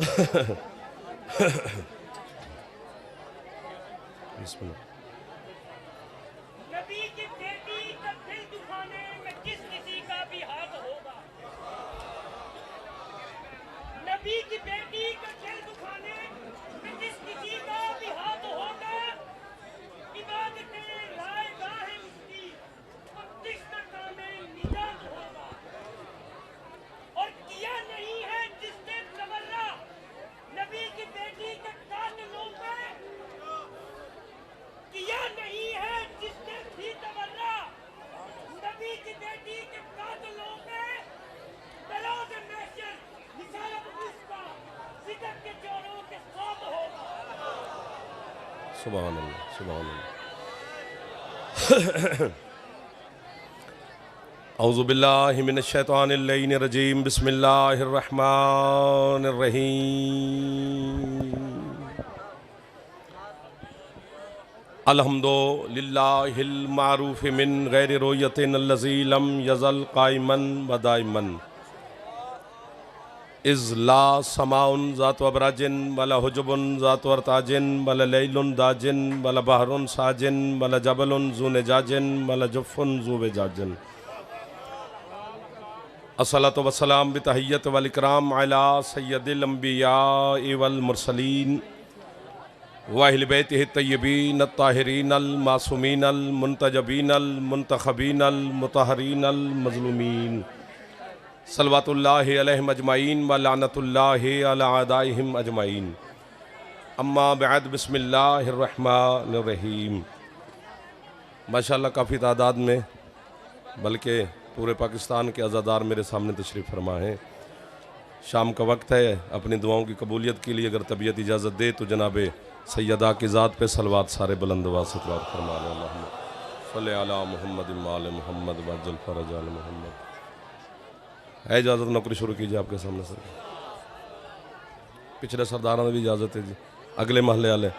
नबी की बेटी का दिल दुखाने में किस किसी का भी हाथ होगा। नबी की बेटी का दिल दुखाने में किस किसी का भी हाथ होगा। इबादतें लाएगा है उसकी और तिश्नता में निजात होगा। और किया नहीं है जिसने तमन्ना नबी की बेटी के कातलों पे, किया नहीं है जिसने भी तमन्ना नबी की बेटी के कातलों पे। बरोज़ महशर निशानत उसका सिदक के जोड़ों के साथ होगा। सुभान अल्लाह, सुभान अल्लाह। औज़ु बिल्लाहि मिनश शैतानिर रजीम, बिस्मिल्लाहिर रहमानिर रहीम। अल्हम्दुलिल्लाहिल मारूफ मिन गैरि रुयतिन अल्लज़ी लम यज़ल काइमन व दाइमन। इज़ ला समाउन ज़ातु अबराजिन वला हुजुबुन ज़ातु अरताजिन वला लैलुन दाजिन वला बहरुन साजिन वला जबलुन ज़ू नजाजिन वला जुफ़्फ़ुन ज़ू वजाजिन। अस्सलातु वस्सलाम बितहिय्यत वल इकराम अला सय्यदिल अंबिया वल मुरसलीन व अहले बैतिहि तय्यबीन अत्ताहिरीन अल मासूमीन अल मुंतजबीन अल मुंतखबीन अल मुतहरीन अल मज़लूमीन। सल्लवातुल्लाहि अलैहिम अजमाइन व लानतुल्लाहि अला अदाइहिम अजमाइन। अम्मा बअद, बिस्मिल्लाहिर रहमानिर रहीम। माशाअल्लाह काफ़ी तादाद में, बल्कि पूरे पाकिस्तान के अज़ादार मेरे सामने तशरीफ़ फरमा हैं। शाम का वक्त है, अपनी दुआओं की कबूलियत के लिए अगर तबीयत इजाज़त दे तो जनाब सैयदा की ज़ात पे सलवात सारे बुलंद वासतवार फरमा लें। अल्लाहुम्मा सल्लि अला मुहम्मद व आले मुहम्मद वअज्जल फ़रज आल मुहम्मद। है इजाज़त, नौकरी शुरू कीजिए आपके सामने सर। पिछले सरदारों ने भी इजाज़त है जी। अगले महल्ले वाले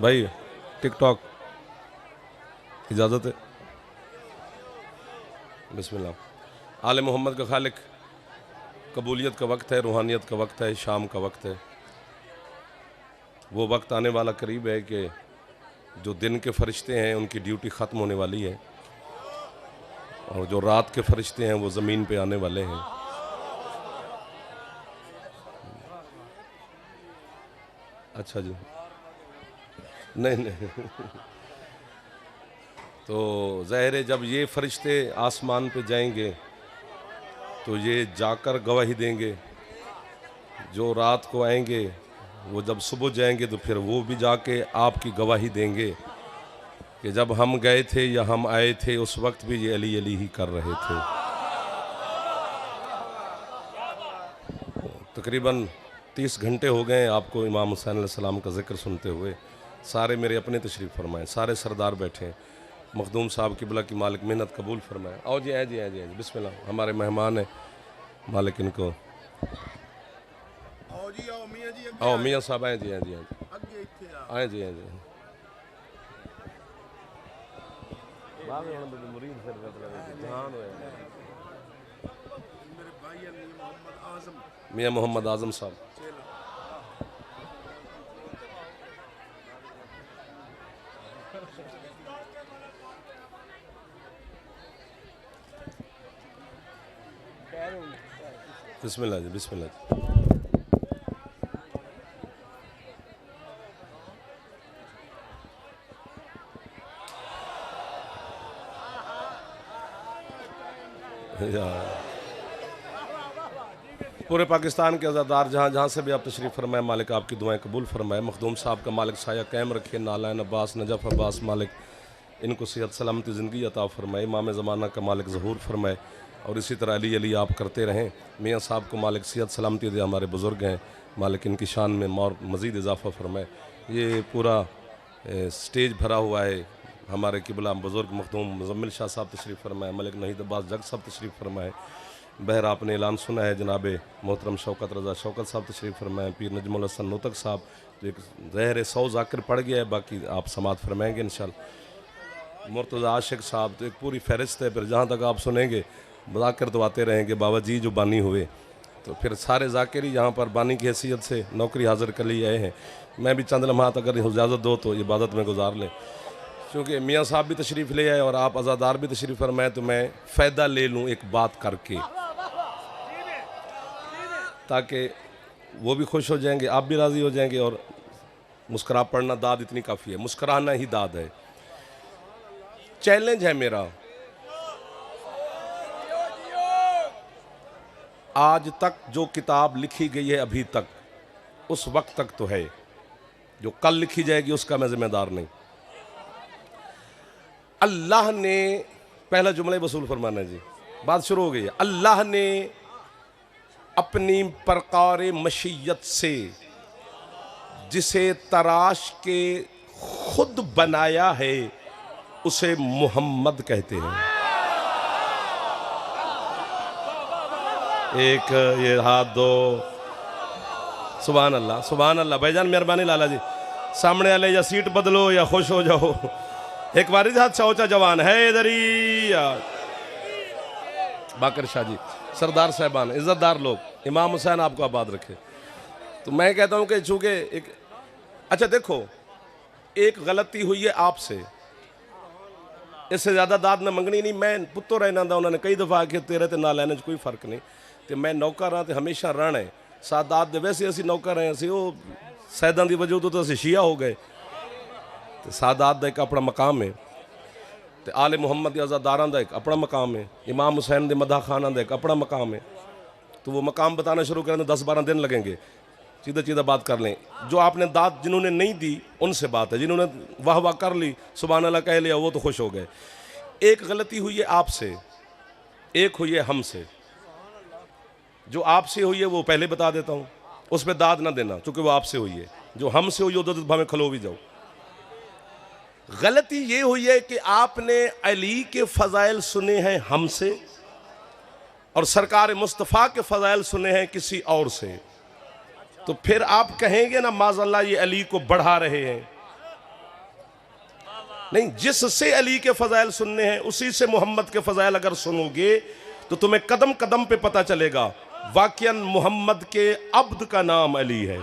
भाई टिकटॉक इजाज़त है। बिस्मिल्लाह। आले मोहम्मद का खालिक, कबूलियत का वक्त है, रूहानियत का वक्त है, शाम का वक्त है। वो वक्त आने वाला करीब है कि जो दिन के फरिश्ते हैं उनकी ड्यूटी ख़त्म होने वाली है और जो रात के फरिश्ते हैं वो ज़मीन पे आने वाले हैं। अच्छा जी, नहीं नहीं तो ज़ाहिर है जब ये फरिश्ते आसमान पे जाएंगे तो ये जाकर गवाही देंगे। जो रात को आएंगे वो जब सुबह जाएंगे तो फिर वो भी जाके आपकी गवाही देंगे कि जब हम गए थे या हम आए थे उस वक्त भी ये अली अली ही कर रहे थे। तकरीबन 30 घंटे हो गए आपको इमाम हुसैन अलैहिस्सलाम का ज़िक्र सुनते हुए। सारे मेरे अपने तशरीफ़ फरमाएँ, सारे सरदार बैठे हैं। मखदूम साहब किबला की मालिक मेहनत कबूल फरमाएँ। आओ जी, आए जी, आए जी, आए जी, बिस्मिल्लाह। हमारे मेहमान हैं, मालिक इनको। आओ मियाँ साहब, आए जी, आए जी, आए जी, आए जी, आए जी। मियाँ मोहम्मद आज़म साहब। बिस्मिल्लाह जी, बिस्मिल्लाह जी। पूरे पाकिस्तान के अज़ादार जहाँ जहाँ से भी आप तशरीफ़ फरमाएँ, मालिक आपकी दुआएं कबूल फरमाए। मखदूम साहब का मालिक साया कायम रखे। नालायन अब्बास, नजफ़ अब्बास मालिक इनको सेहत सलामती ज़िंदगी अता फरमाए। इमाम ज़माना का मालिक ज़हूर फरमाए और इसी तरह अली अली आप करते रहें। मियाँ साहब को मालिक सेहत सलामती दे, हमारे बुज़ुर्ग हैं, मालिक इनकी शान में और मज़ीद इजाफ़ा फरमाए। ये पूरा स्टेज भरा हुआ है। हमारे किबला बुज़ुर्ग मखदूम मुज़म्मिल शाह साहब तशरीफ़ फरमाए, मलिक नहीद अब्बास जग साहब तशरीफ़ फरमाए। बहर आपने ऐलान सुना है, जनाब मोहतरम शौकत रज़ा शौकत साहब तशरीफ़ फरमाएँ। पीर नजमुल हसन नूतक साहब जो एक ज़हर 100 ज़ाकिर पड़ गया है, बाकी आप समात फरमाएँगे इंशाअल्लाह। मुर्तज़ा आशिक साहब तो एक पूरी फ़हरिस्त है, फिर जहाँ तक आप सुनेंगे ज़ाकिर तो आते रहेंगे। बाबा जी जो बानी हुए तो फिर सारे जाकिर यहाँ पर बानी की हैसियत से नौकरी हाजिर कर लिए आए हैं। मैं भी चंद लम्हात अगर इजाज़त दो तो इबादत में गुजार लें, क्योंकि मियाँ साहब भी तशरीफ़ ले आए और आप आज़ादार भी तशरीफ़ फरमाए, तो मैं फ़ायदा ले लूँ एक बात करके, ताकि वो भी खुश हो जाएंगे, आप भी राज़ी हो जाएंगे। और मुस्करा पड़ना दाद इतनी काफ़ी है, मुस्कराना ही दाद है। चैलेंज है मेरा, आज तक जो किताब लिखी गई है अभी तक, उस वक्त तक तो है, जो कल लिखी जाएगी उसका मैं जिम्मेदार नहीं। अल्लाह ने, पहला जुमला वसूल फरमाना जी, बात शुरू हो गई है। अल्लाह ने अपनी परकार मशीयत से जिसे तराश के खुद बनाया है उसे मोहम्मद कहते हैं। एक ये हाथ दो, सुभान अल्लाह सुभान अल्लाह। भाईजान मेहरबानी, लाला जी सामने वाले या सीट बदलो या खुश हो जाओ। एक बार हाथ चौचा जवान है इधर ही, बाकर शाह जी, सरदार साहबान, इज्जतदार लोग, इमाम हुसैन आपको आबाद रखे। तो मैं कहता हूँ कि चूँकि एक, अच्छा देखो, एक गलती हुई है आपसे, इससे ज़्यादा दाद न मंगनी नहीं। मैं पुत्तो रहना था, उन्होंने कई दफ़ा आके तेरे ते ना लैने कोई फर्क नहीं, तो मैं नौकर हाँ तो हमेशा रहना है। सादात दे वैसे असी नौकर हैं, असी वो सैदां की वजह तो असी शिया हो गए। तो सादात का एक अपना मकाम है, तो आले मुहम्मद अज़ादारां का एक अपना मकाम है, इमाम हुसैन के मदा खाना का एक अपना मकाम है। तो वो मकाम बताना शुरू करें तो 10-12 दिन लगेंगे। सीधा सीधा बात कर लें, जो आपने दाद जिन्होंने नहीं दी उनसे बात है, जिन्होंने वाह वाह कर ली, सुभान अल्लाह कह लिया, वो तो खुश हो गए। एक गलती हुई है आपसे, एक हुई है हमसे। जो आपसे हुई है वो पहले बता देता हूँ, उस पर दाद ना देना, क्योंकि वो आपसे हुई है। जो हमसे हुई हो तो भावें खलो भी जाओ। गलती ये हुई है कि आपने अली के फ़ज़ाइल सुने हैं हमसे, और सरकार मुस्तफ़ा के फ़ज़ाइल सुने हैं किसी और से। तो फिर आप कहेंगे ना माज़अल्लाह ये अली को बढ़ा रहे हैं। नहीं, जिससे अली के फ़ज़ाइल सुनने हैं उसी से मोहम्मद के फ़ज़ाइल अगर सुनोगे तो तुम्हें कदम कदम पे पता चलेगा वाकई मोहम्मद के अब्द का नाम अली है।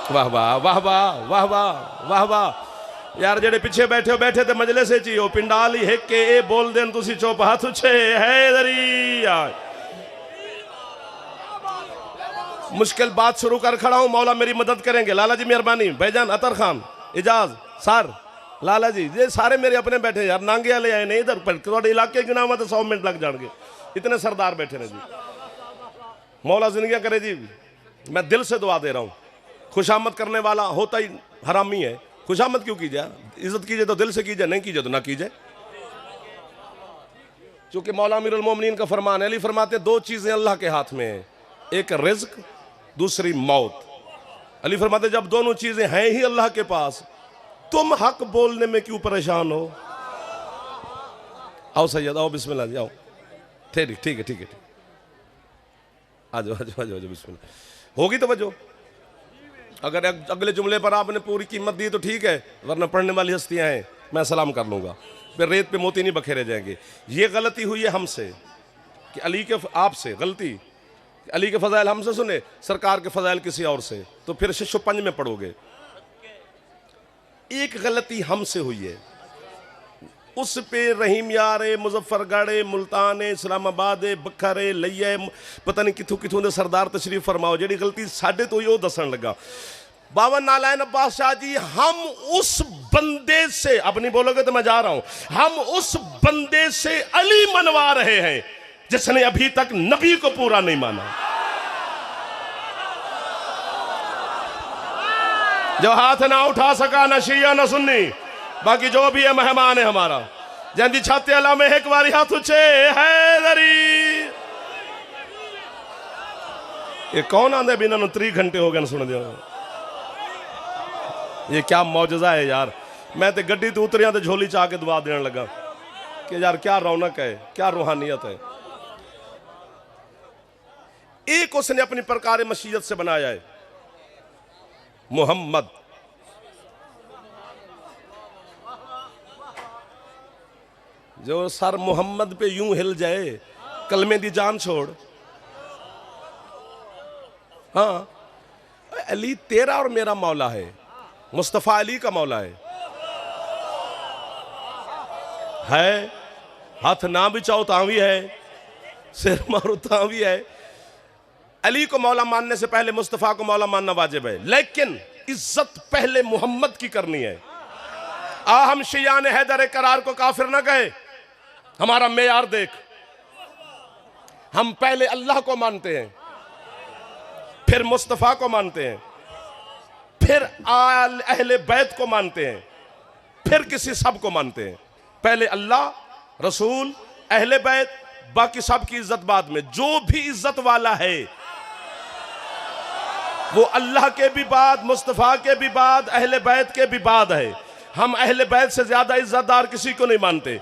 वाह वाह वाह वाह वाह वाह वाह वाह। यार जेडे पीछे बैठे हो बैठे तो मजलिस च ही हो, पिंडाल ही हिक के ए बोल देन तुसी चुप हाथ उछे है दरी। यार मुश्किल बात शुरू कर खड़ा हूं, मौला मेरी मदद करेंगे। लाला जी मेहरबानी, भाईजान अतर खान, इजाज सर, लाला जी, ये सारे मेरे अपने बैठे यार, नांगे वाले आए नहीं इधर पर, थोड़े इलाके के नाम है तो 100 मिनट लग जाएंगे, इतने सरदार बैठे ने जी। मौला जिंदगी करे जी, मैं दिल से दुआ दे रहा हूँ। खुशामद करने वाला होता ही हरामी है, खुशामद क्यों कीजिए? इज्जत कीजिए तो दिल से कीजिए, नहीं कीजिए तो ना कीजिए। चूंकि मौला अमीरुल मोमिनीन का फरमान है, अली फरमाते 2 चीजें अल्लाह के हाथ में है, एक रिज्क, दूसरी मौत। अली फरमाते जब दोनों चीजें हैं ही अल्लाह के पास, तुम हक बोलने में क्यों परेशान हो? आओ सैयद, आओ बिस्मिल्लाह जी, आओ। ठीक है ठीक है ठीक है, आ जाओ आ जाओ आ जाओ, बिस्मिल्लाह। होगी तवज्जो। अगर अगले जुमले पर आपने पूरी कीमत दी तो ठीक है, वरना पढ़ने वाली हस्तियां हैं, मैं सलाम कर लूंगा, फिर रेत पे मोती नहीं बखेरे जाएंगे। ये गलती हुई है हमसे कि अली के, आपसे गलती, अली के फजाइल हमसे सुने, सरकार के फजाइल किसी और से, तो फिर शिशु पंज में पढ़ोगे। एक गलती हमसे हुई है, उस पे रहीम यारे, मुजफ्फरगढ़, मुल्तान, इस्लामाबाद, बखरे, लइये, पता नहीं किथों किथों दे सरदार तशरीफ फरमाओ। जी गलती साढ़े तो यो दसन लगा। बाबा नालायन अब्बास शाह जी, हम उस बंदे से, अब नहीं बोलोगे तो मैं जा रहा हूं, हम उस बंदे से अली मनवा रहे हैं जिसने अभी तक नबी को पूरा नहीं माना। जो हाथ ना उठा सका ना शिया ना सुन्नी, बाकी जो भी है मेहमान है हमारा। जंदी छाते अला में एक बारी हाथ उठे हैदरी। ये कौन आंदे बिना 3 घंटे हो गए सुन दिया। ये क्या मौजज़ा है यार। मैं तो गड्डी तो उतरिया तो झोली चाह के दुआ देने लगा कि यार क्या रौनक है, क्या रूहानियत है। एक उसने अपनी प्रकार मशीयत से बनाया है, मोहम्मद। जो सर मोहम्मद पे यूं हिल जाए कलमे दी जान छोड़। हाँ, अली तेरा और मेरा मौला है, मुस्तफ़ा अली का मौला है। हाथ ना बिछाओ ता भी है, सिर मारो ता भी है। अली को मौला मानने से पहले मुस्तफ़ा को मौला मानना वाजिब है, लेकिन इज्जत पहले मोहम्मद की करनी है। हम शियान हैदर करार को काफिर ना कहे। हमारा मेयार देख, हम पहले अल्लाह को मानते हैं, फिर मुस्तफ़ा को मानते हैं, फिर अहले बैत को मानते हैं, फिर किसी सब को मानते हैं। पहले अल्लाह, रसूल, अहले बैत, बाकी सब की इज्जत बाद में। जो भी इज्जत वाला है वो अल्लाह के भी बाद, मुस्तफ़ा के भी बाद, अहले बैत के भी बाद है। हम अहले बैत से ज्यादा इज्जतदार किसी को नहीं मानते।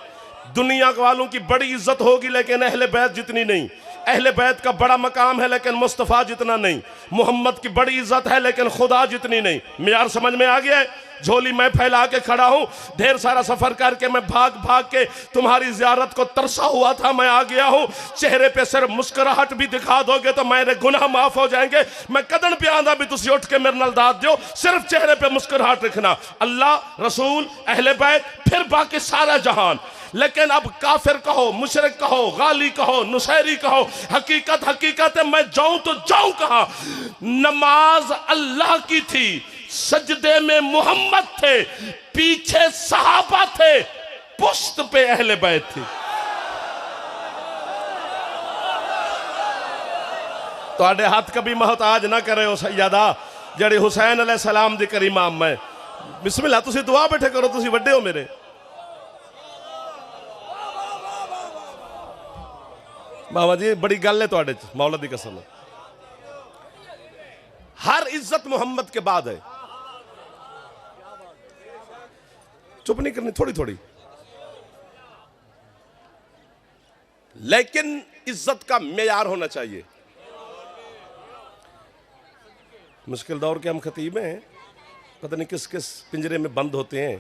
दुनिया वालों की बड़ी इज्जत होगी लेकिन अहले बैत जितनी नहीं। अहले बैत का बड़ा मकाम है लेकिन मुस्तफ़ा जितना नहीं। मोहम्मद की बड़ी इज्जत है लेकिन खुदा जितनी नहीं। मेयार समझ में आ गया है? झोली मैं फैला के खड़ा हूं, ढेर सारा सफर करके मैं भाग भाग के तुम्हारी जियारत को तरसा हुआ था, मैं आ गया हूं। चेहरे पे सिर्फ मुस्कुराहट भी दिखा दोगे तो मेरे गुनाह माफ हो जाएंगे। मैं कदन पे आंदा भी तुसी उठ के मेरे नाल दाद दो, सिर्फ चेहरे पे मुस्कुराहट रखना। अल्लाह, रसूल, अहले बैत, फिर बाकी सारा जहान। लेकिन अब काफिर कहो, मुशरिक कहो, गाली कहो, नुसैरी कहो, हकीकत हकीकत है। मैं जाऊं तो जाऊं कहां? नमाज अल्लाह की थी, सजदे में मोहम्मद थे, पीछे सहाबा थे, पुश्त पे अहले बैत थी। तुहाडे हाथ कभी मोहताज ना करे हो सैयदा जड़े हुसैन अलैहि सलाम दी करीमाम में। बिस्मिल्लाह, तुसी दुआ बैठे करो, तुसी वड्डे हो मेरे। बाबा जी बड़ी गल है तुहाडे च, मौला दी कसम। हर इज्जत मोहम्मद के बाद है। चुप नहीं करनी, थोड़ी थोड़ी, लेकिन इज्जत का मेयार होना चाहिए। मुश्किल दौर के हम खतीब हैं, पता नहीं किस किस पिंजरे में बंद होते हैं,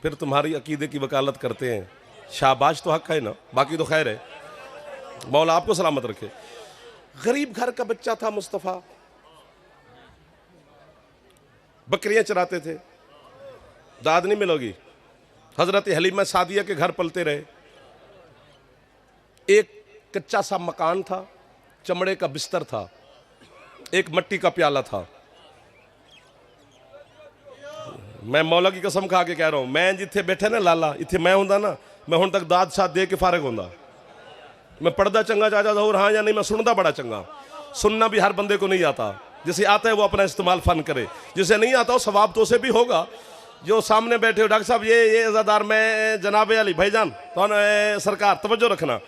फिर तुम्हारी अकीदे की वकालत करते हैं। शाबाश तो हक है ना, बाकी तो खैर है। मौला आपको सलामत रखे। गरीब घर का बच्चा था मुस्तफ़ा, बकरियां चराते थे, दाद नहीं मिलोगी। हजरत हलीमा सादिया के घर पलते रहे। एक कच्चा सा मकान था, चमड़े का बिस्तर था, एक मट्टी का प्याला था। मैं मौला की कसम खा के कह रहा हूं, मैं जिथे बैठे ना लाला, इथे मैं होंदा ना, मैं हुण तक दाद साथ दे के फारग होंदा। मैं पढ़दा चंगा चाचा जहूर हाँ या नहीं, मैं सुनदा बड़ा चंगा। सुनना भी हर बंदे को नहीं आता, जिसे आता है वो अपना इस्तेमाल फन करे, जिसे नहीं आता वो सवाब तो उसे भी होगा। जो सामने बैठे हो डॉक्टर साहब, ये अज़ादार में जनाब अली भाईजान तो सरकार तवज्जो रखना।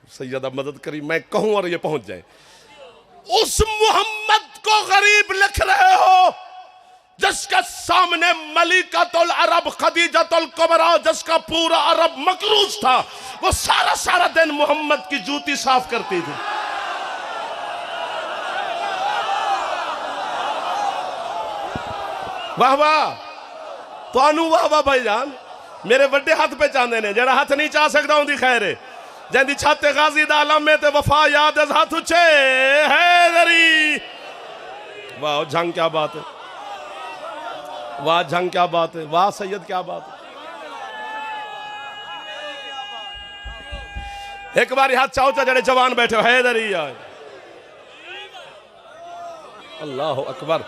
सैयदा मदद करी मैं कहूं और ये पहुंच जाए। उस मोहम्मद को गरीब लिख रहे हो जिसके सामने मलिकतुल अरब खदीजतुल कुबरा, जिसका पूरा अरब मकरूज था, वो सारा सारा दिन मोहम्मद की जूती साफ करती थी। वाह वाह, तानू वाह वाह भाईजान, मेरे बड़े हाथ पे चाहते ने, जरा हाथ नहीं चाह सकता उनकी खैर है। जैसी छत गाजी दा आलम में ते वफा याद हाथ उछे हैदरी। वाह झंग क्या बात है, वाह झंग क्या बात है, वाह सैयद क्या बात है। एक बार हाथ चाहो तो जड़े जवान बैठे हो हैदरी यार। अल्लाह अकबर।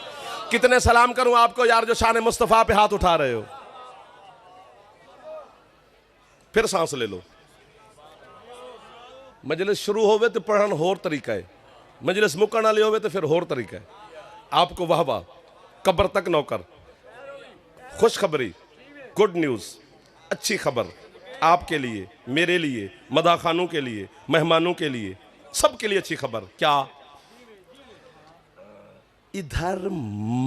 कितने सलाम करूं आपको यार जो शान मुस्तफा पे हाथ उठा रहे हो। फिर सांस ले लो। मजलिस शुरू होवे तो पढ़न होर तरीका है, मजलिस मुकन वाली होवे तो फिर होर तरीका है। आपको वाह वाह, कब्र तक नौकर। खुशखबरी, गुड न्यूज, अच्छी खबर आपके लिए, मेरे लिए, मदा खानों के लिए, मेहमानों के लिए, सबके लिए अच्छी खबर। क्या इधर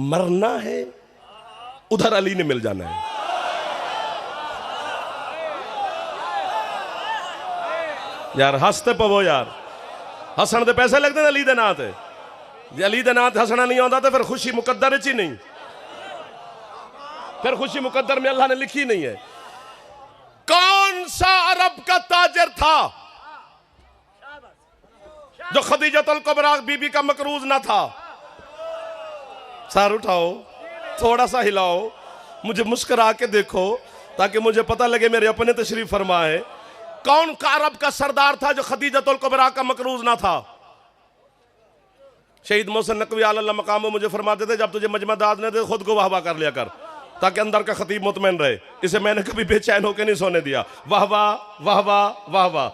मरना है, उधर अली ने मिल जाना है। यार हंसते पवो यार, हसन दे पैसे लगते हैं अली दे नां ते। जे अली दे नां ते हंसना नहीं आता तो फिर खुशी मुकद्दर च ही नहीं, फिर खुशी मुकद्दर में अल्लाह ने लिखी नहीं है। कौन कौन सा अरब का ताजिर था जो खदीजतुल कुबरा बीबी का मकरूज ना था? सर उठाओ, थोड़ा सा हिलाओ, मुझे मुस्कुरा के देखो ताकि मुझे पता लगे मेरे अपने तशरीफ फरमा है। कौन का अरब का सरदार था जो खदीजतुल कुबरा का मकरूज ना था? शहीद मोहसिन नकवी अल्लाह मकाम मुझे फरमाते थे, जब तुझे मजमा दाद ने दे खुद को वाह वाह कर लिया कर ताकि अंदर का खतीब मुतमैन रहे। इसे मैंने कभी बेचैन होकर नहीं सोने दिया। वाह वाह वाह वाह वाह वाह।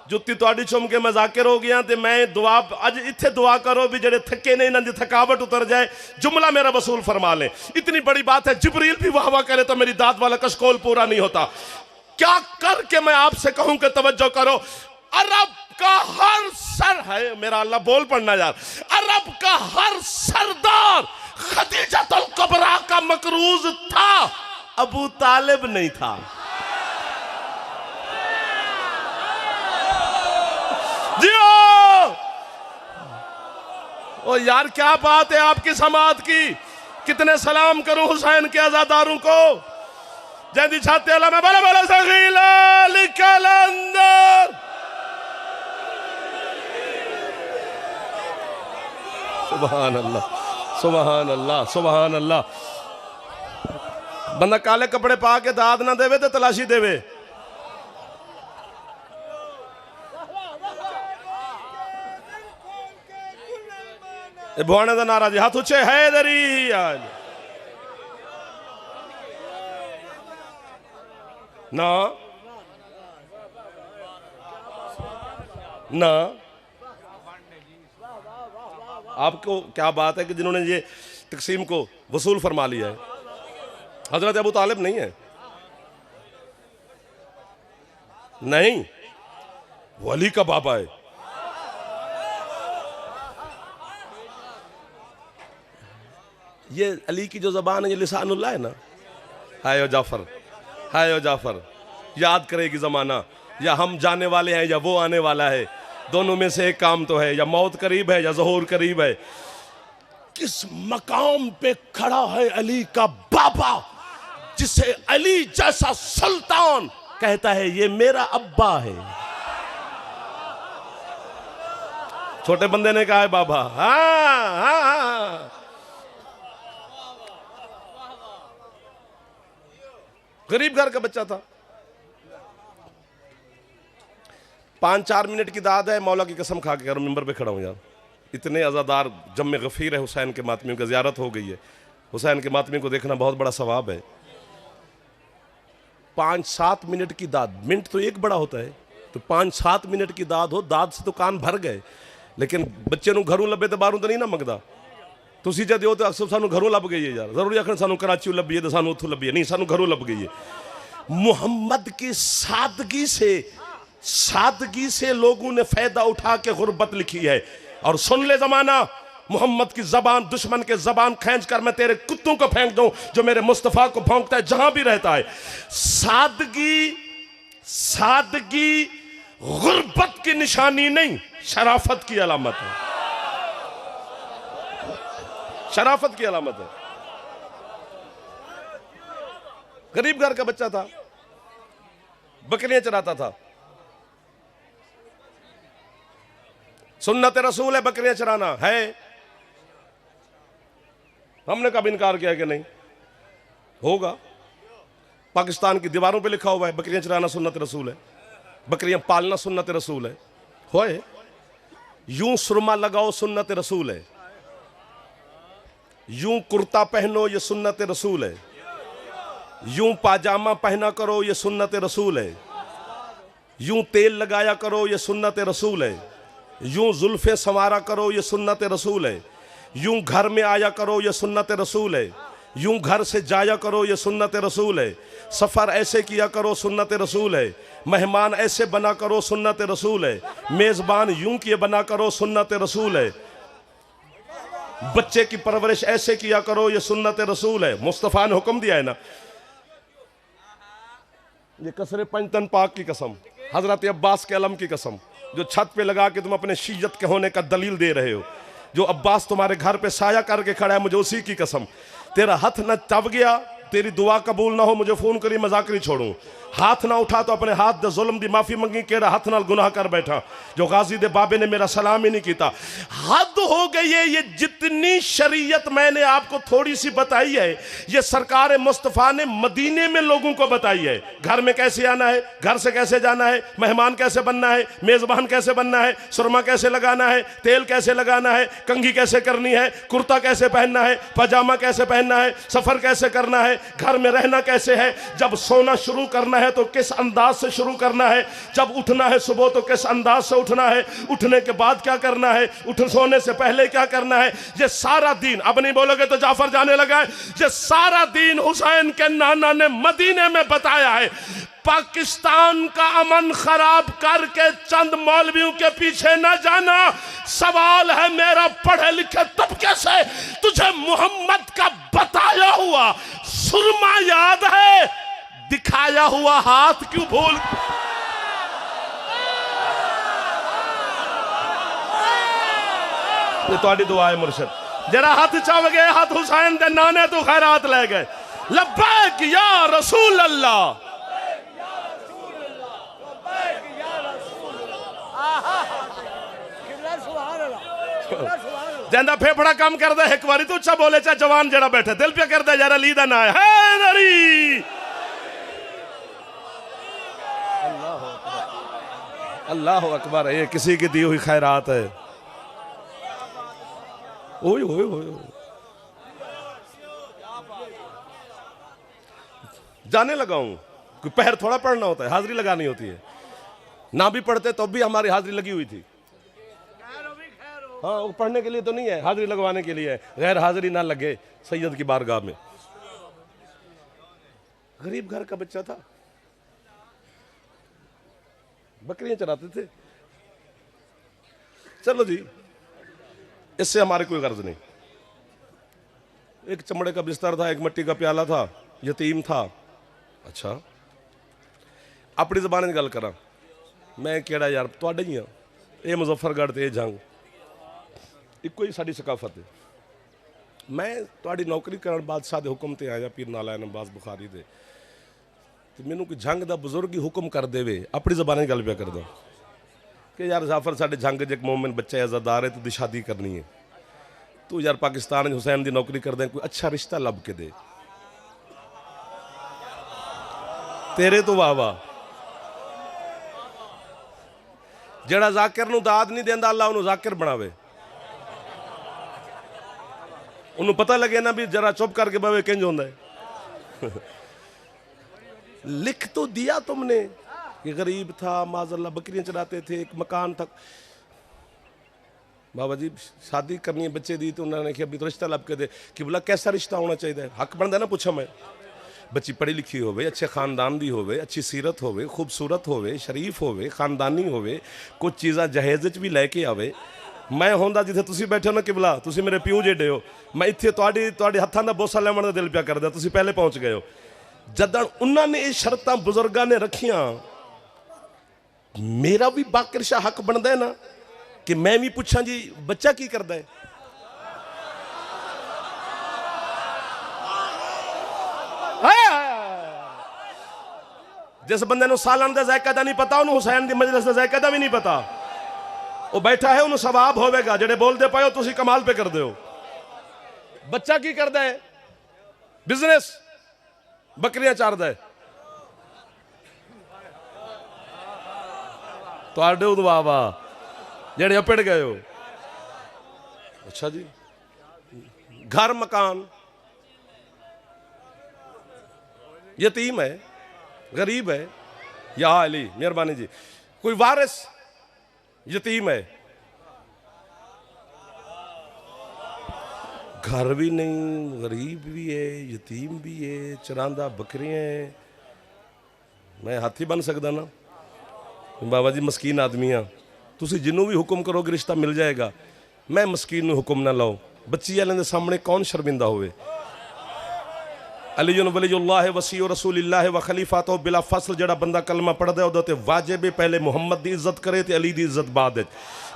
जुत्ती तुहाडी चुम के मैं जाकिर हो गया ते मैं दुआ अज इत्थे दुआ करो भी जेड़े थके ने इन्हां दी थकावट उतर जाए, जुमला मेरा वसूल फरमा ले। इतनी बड़ी बात है, जिब्रील भी वाह वाह करे तो मेरी दाद वाला कशकोल पूरा नहीं होता। क्या करके मैं आपसे कहूं कि तवज्जो करो, अरब का हर सर है, मेरा अल्लाह बोल पड़ना यार, अरब का हर सरदार खदीजतुल कुबरा का मकरूज था, अबू तालिब नहीं था। ओ यार क्या बात है आपकी समात की। कितने सलाम करूं हुसैन के आजादारों को। जैदी छाते अल्लाह में बड़ा बड़ा सगीला कलंदर। सुभान अल्लाह सुभान अल्लाह सुभान अल्लाह। बंदा काले कपड़े पा के दाद ना देवे तो तलाशी देवे। भुआने का नारा जी, हाथ उच्चे हैदरी आज ना ना। आपको क्या बात है कि जिन्होंने ये तकसीम को वसूल फरमा लिया है, हजरत अबू तालिब नहीं है, नहीं, वली का बाबा है। ये अली की जो जबान है, ये लिसानुल्लाह है ना। हाय ओ जाफर, हाय ओ जाफर, याद करेगी जमाना, या हम जाने वाले हैं या वो आने वाला है, दोनों में से एक काम तो है, या मौत करीब है या ज़हूर करीब है। किस मकाम पे खड़ा है अली का बाबा, जिसे अली जैसा सुल्तान कहता है ये मेरा अब्बा है। छोटे बंदे ने कहा है बाबा, हाँ हाँ हाँ। गरीब घर का बच्चा था, 5-4 मिनट की दाद है, मौला की कसम खा के करो, मिंबर पे खड़ा हूं यार। इतने अज़ादार जम्मे गफ़ीर है हुसैन के मातमियों का, ज़ियारत हो गई है। हुसैन के मातमी को देखना बहुत बड़ा सवाब है। 5-7 मिनट की दाद, मिनट तो एक बड़ा होता है, तो 5-7 मिनट की दाद हो, दाद से तो कान भर गए। लेकिन बच्चे नूं घरों लभे तो बाहरों तो नहीं ना मंगदा। तुसीं जे दिओ तो अक्सर सानू घरों लभ गई है यार, जरूरी आखण सानू कराची लभी है तो सानू उत्थों लभी है, नहीं, सानू घरों लभ गई है। मोहम्मद की सादगी से लोगों ने फायदा उठा के गुर्बत लिखी है। और सुन ले जमाना, मोहम्मद की जबान, दुश्मन के जबान खींच कर मैं तेरे कुत्तों को फेंक दूं जो मेरे मुस्तफा को भौंकता है जहां भी रहता है। सादगी गुर्बत की निशानी नहीं, शराफत की अलामत है, शराफत की अलामत है। गरीब घर का बच्चा था, बकरियां चराता था। सुन्नत रसूल है बकरियां चराना है, हमने कब इनकार किया कि नहीं, होगा। पाकिस्तान की दीवारों पे लिखा हुआ है बकरियां चराना सुन्नत रसूल है, बकरियां पालना सुन्नत रसूल है। होए यूं सुरमा लगाओ सुन्नत रसूल है, यूं कुर्ता पहनो ये सुन्नत रसूल है, यूं पाजामा पहना करो ये सुन्नत रसूल है, यूं तेल लगाया करो ये सुन्नत रसूल है, यूं जुल्फे संवारा करो ये सुन्नत रसूल है, यूं घर में आया करो ये सुन्नत रसूल है, यूं घर से जाया करो ये सुन्नत रसूल है, सफ़र ऐसे किया करो सुन्नत रसूल है, मेहमान ऐसे बना करो सुन्नत रसूल है, मेज़बान यूं किए बना करो सुन्नत रसूल है, बच्चे की परवरिश ऐसे किया करो ये सुन्नत रसूल है। मुस्तफ़ा ने हुक्म दिया है ना। ये कसरे पंचतन पाक की कसम, हजरत अब्बास के अलम की कसम, जो छत पे लगा के तुम अपने शीयत के होने का दलील दे रहे हो, जो अब्बास तुम्हारे घर पे साया करके खड़ा है, मुझे उसी की कसम। तेरा हाथ न तब गया तेरी दुआ कबूल ना हो मुझे फोन करी मजाक नहीं छोड़ू। हाथ ना उठा तो अपने हाथ दे जुल्म दी माफी मंगी, केड़ा हाथ नाल गुनाह कर बैठा जो गाजी दे बाबे ने मेरा सलाम ही नहीं किया। हद हो गई है। ये जितनी शरीयत मैंने आपको थोड़ी सी बताई है, ये सरकार मुस्तफ़ा ने मदीने में लोगों को बताई है। घर में कैसे आना है, घर से कैसे जाना है, मेहमान कैसे बनना है, मेजबान कैसे बनना है, सुरमा कैसे लगाना है, तेल कैसे लगाना है, कंघी कैसे करनी है, कुर्ता कैसे पहनना है, पजामा कैसे पहनना है, सफर कैसे करना है, घर में रहना कैसे है, जब सोना शुरू करना है तो किस अंदाज से शुरू करना है, जब उठना है सुबह तो किस अंदाज से उठना है, उठने के बाद क्या करना है, सोने से पहले क्या करना है। ये सारा दिन, अब नहीं बोलोगे तो जाफर जाने लगा है, ये सारा दिन हुसैन के नाना ने मदीने में बताया है। पाकिस्तान का अमन खराब करके चंद मौलवियों के पीछे न जाना। सवाल है मेरा पढ़े लिखे तबके से, तुझे मोहम्मद का बताया हुआ सुरमा याद है, दिखाया हुआ हाथ क्यों भूल। ये तुम्हारी दुआ है मुर्शिद। जरा हाथ चाव गए, हाथ हुसैन दे नाने तो खैरात ले गए। लब्बैक या रसूल अल्लाह, जंदा फेफड़ा कम कर दे एक बारी तू अच्छा बोले चा जवान जरा बैठे दिल पे कर दे जरा लीदा ना है नरी। अल्लाह अकबर। ये किसी की दी हुई खैरात है। ओए ओए ओए जाने लगा हूं। कोई पहर थोड़ा पढ़ना होता है, हाजिरी लगानी होती है। ना भी पढ़ते तो भी हमारी हाजिरी लगी हुई थी। हाँ, वो पढ़ने के लिए तो नहीं है, हाजिरी लगवाने के लिए है। गैर हाजिरी ना लगे सैयद की बारगाह में। गरीब घर का बच्चा था, बकरियां चराते थे। चलो जी, इससे हमारे कोई गर्ज नहीं। एक चमड़े का बिस्तर था, एक मिट्टी का प्याला था, यतीम था। अच्छा, अपनी जबान में गल करा, मैं केड़ा यार तुहाडे ही हाँ। ये मुजफ्फरगढ़ ते जंग इको ही साड़ी सकाफत है। मैं तुहाडी नौकरी करन बादशाह दे हुक्म ते आया, पीर नालायन अब्बास बुखारी दे, तो मैनू कोई जंग दा बुजुर्ग ही हुक्म कर देवे, अपनी जबान में गल पिया कर दो कि यार जाफर साडे जंग च एक मोमिन बच्चा आज़ादार है, तो शादी करनी है, तू यार पाकिस्तान हुसैन की नौकरी कर दे, कोई अच्छा रिश्ता लब के दे। तेरे तो वाह वाह। जड़ा जाकिर नूं दाद नहीं देंदा, अल्लाह उन्होंने जाकिर बनावे। उन्होंने पता लगे ना भी जरा चुप करके बवे किंज होंदा है। लिख तो दिया तुमने कि गरीब था, माज़अल्लाह बकरियां चराते थे, एक मकान था। बाबा जी शादी करनी है बच्चे दी, तो उन्होंने कहा भी तो रिश्ता लब के दे कि बोला कैसा रिश्ता होना चाहिए। हक बनता ना पूछा मैं, बच्ची पढ़ी लिखी होवे, अच्छे खानदान दी होवे, अच्छी सीरत होवे, खूबसूरत होवे, शरीफ होवे, खानदानी होवे, कुछ चीज़ा जहेज च भी लैके आवे। मैं होंदा जिथे तुसी बैठे हो ना किबला, तुसी मेरे प्यू जेडे हो, मैं इत्थे तुहाडे हत्थां दा बोसा लैवण दा दिल पिया करदा, तुसी पहले पहुंच गए हो। जदन उन्होंने ये शर्तां बुजुर्गां ने रखियां, मेरा भी बाकिर शाह हक बनता है ना कि मैं भी पूछा जी बच्चा की करता है। जिस बंदे सालन का जायका नहीं पता, उन्होंने हुसैन की मजलिस का जायका भी नहीं पता। वो बैठा है, उन्होंने सवाब होगा, जेडे बोलते पाओ तुम कमाल पे कर दो। बच्चा की करता है, बिजनेस, बकरियां चारदा है। तुहाडे वाह वाह जेडे अपेड़ गए हो। अच्छा जी, घर मकान, यतीम है, गरीब है, या अली मेहरबानी जी, कोई वारिस, यतीम है, घर भी नहीं, गरीब भी है, यतीम भी है, चरांदा बकरियां है। मैं हाथी बन सकता ना बाबा जी, मस्कीन आदमी हाँ, तुसी जिन्हों भी हुक्म करोगे रिश्ता मिल जाएगा। मैं मस्कीन नूं हुक्म ना लाओ, बच्ची वाले के सामने कौन शर्मिंदा होवे। अली वलीउल्लाह वसी रसूलिल्लाह व खलीफातो बिला फसल जड़ा बंदा कलमा पढ़दा है उहदे ते वाजिब पहले मुहम्मद दी इज्जत करे ते अली दी इज्जत बाद विच।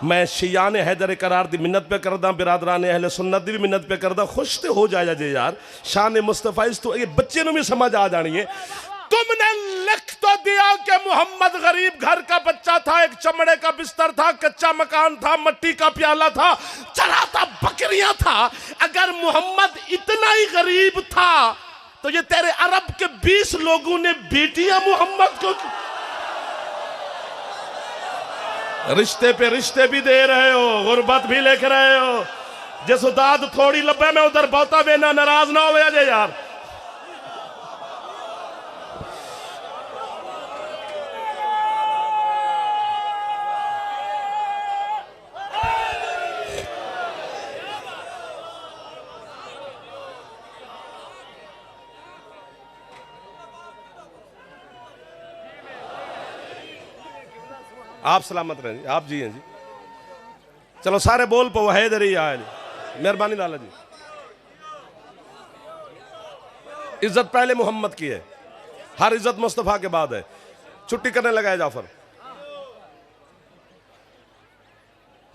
मैं शियान हैदर करार दी मिन्नत पे करदा, बिरादरान अहले सुन्नत दी भी मिन्नत पे करदा। खुश तो हो जाया जे यार, शान मुस्तफ़ा इस तो ये बच्चे ਨੂੰ भी समझ आ जानी है। तुमने लिख तो दिया कि मोहम्मद गरीब घर का बच्चा था, एक चमड़े का बिस्तर था, कच्चा मकान था, मिट्टी का प्याला था, चराता बकरियां था। अगर मोहम्मद इतना ही गरीब था तो ये तेरे अरब के 20 लोगों ने बेटियां मोहम्मद को रिश्ते पे रिश्ते भी दे रहे हो, गुर्बत भी लिख रहे हो। जिस दाद थोड़ी लब्बे में उधर बहुता बेना, नाराज ना हो जाए यार। आप सलामत रहें जी, आप जी हैं जी। चलो सारे बोल पो हैदर ही आए जी, मेहरबानी लाला जी। इज्जत पहले मोहम्मद की है, हर इज्जत मुस्तफ़ा के बाद है। छुट्टी करने लगा है जाफर।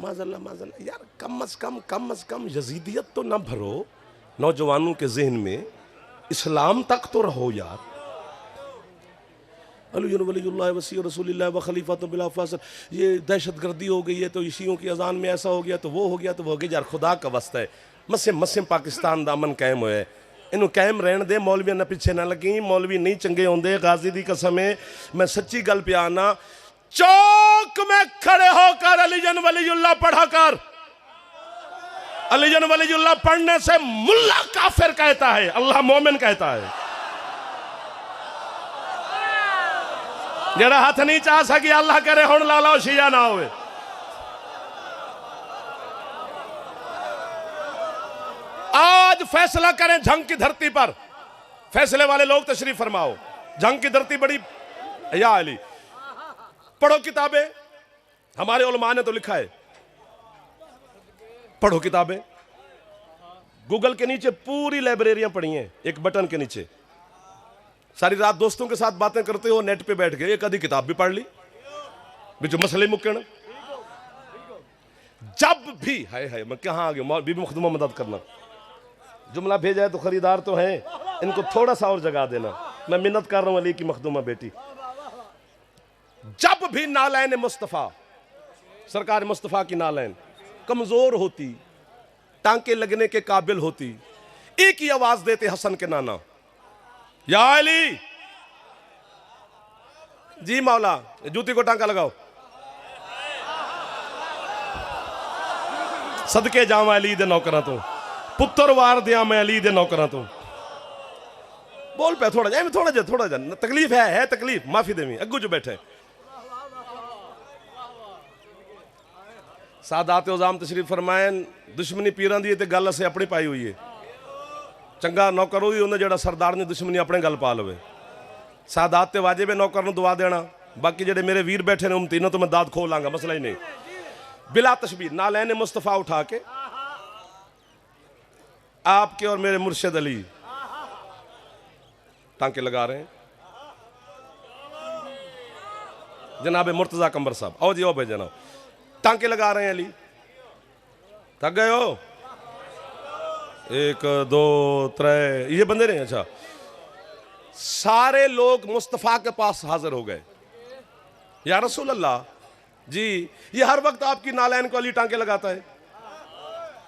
माज़ल्लाह माज़ल्लाह यार, कम अज कम यजीदियत तो ना भरो नौजवानों के जहन में, इस्लाम तक तो रहो यार। वलीउल्लाह वसी रसूलिल्लाह व खलीफातो बिला फसल, ये दहशत गर्दी हो गई है तो शियों की अजान में ऐसा हो गया तो वो हो गया तो वो हो गया यार। खुदा का वास्ता है, मस्से पाकिस्तान दा अमन कायम होया, इनू कायम रहन दे। मौलवियां ना पीछे ना लगी, मौलवी नहीं चंगे होंदे। गाजी दी कसम है, मैं सच्ची गल पे आना, चौक में खड़े होकर अलीजन वलीउल्लाह पढ़ा कर। अलीजन वलीउल्लाह पढ़ने से मुल्ला काफिर कहता है, अल्लाह मोमिन कहता है। जरा हाथ नहीं चाह सकी अल्लाह करे हुण ला लो शिया ना होवे। आज फैसला करें जंग की धरती पर, फैसले वाले लोग तशरीफ फरमाओ। जंग की धरती बड़ी, या अली पढ़ो किताबें, हमारे उलमा ने तो लिखा है, पढ़ो किताबें। गूगल के नीचे पूरी लाइब्रेरियां पढ़ी हैं, एक बटन के नीचे। सारी रात दोस्तों के साथ बातें करते हो, नेट पे बैठ गए, एक आधी किताब भी पढ़ ली, जो मसले मुक्कण। जब भी हाय मैं कहाँ आ गया, बीबी मखदूमा मदद करना। जुमला भेजा है तो खरीदार तो हैं, इनको थोड़ा सा और जगा देना। मैं मिन्नत कर रहा हूं अली की मखदूमा बेटी। जब भी नालैन मुस्तफ़ा, सरकार मुस्तफ़ा की नालैन कमजोर होती, टांके लगने के काबिल होती, एक ही आवाज देते हसन के नाना, या अली जी मौला, जूती को टांका लगाओ। सदके जावा अली दे नौकरा तो, पुत्र वार दिया मैं अली दे नौकरा तो। बोल पे थोड़ा जा, थोड़ा जा तकलीफ है तकलीफ, माफी देवी अग्गू जो बैठे। सादात उजाम तशरीफ फरमायन, दुश्मनी पीरां दी ते गल असें अपनी पाई हुई है। चंगा नौकर ही उन्हें जड़ा सरदार ने दुश्मनी अपने गल पा लवे। सादात ते वाजिब है नौकर नूं दुआ देना, बाकी जेडे मेरे वीर बैठे ने उम्तीनों तो मैं दाद खो लांगा, मसला ही नहीं। बिला तशबीह नालैन मुस्तफ़ा उठा के आपके और मेरे मुर्शिद अली टांके लगा रहे हैं। जनाब मुर्तजा कंबर साहब, आओ जी आओ भाई जनाब, टांके लगा रहे हैं अली। थक गए हो? 1 2 3 ये बंदे नहीं। अच्छा, सारे लोग मुस्तफ़ा के पास हाजिर हो गए। या रसूल अल्लाह जी, ये हर वक्त आपकी नालैन को अली टांके लगाता है,